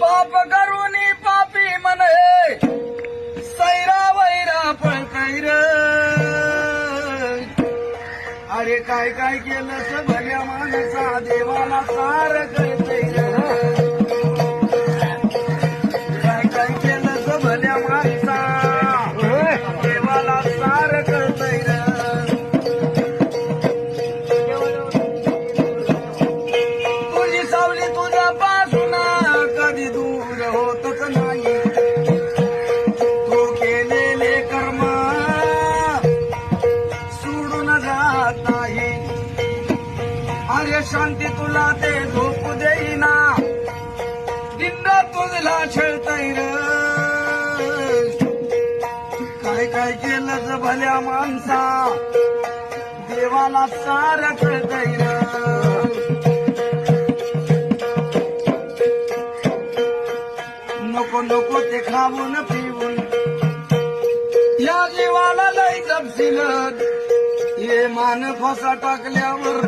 पाप करूनी पापी म्हणे सैरा वैरा पळतैर अरे काय काय केलं भल्या माणसा देवाला सार करतैर काय काय केलं भल्या माणसा देवाला सार करतैर तुझी सावली तुझ्या पासून कधी दूर होतच नाही तू केलेले कर्म सोडून जात नाही अरे शांती तुला ते झोपू देईना दिंड तुझला छळतैर काय काय केलं भल्या माणसा देवाला सार कळतैर नको नको ते खाऊन पिऊन या जीवाला लय जपशील हे मान फसा टाकल्यावर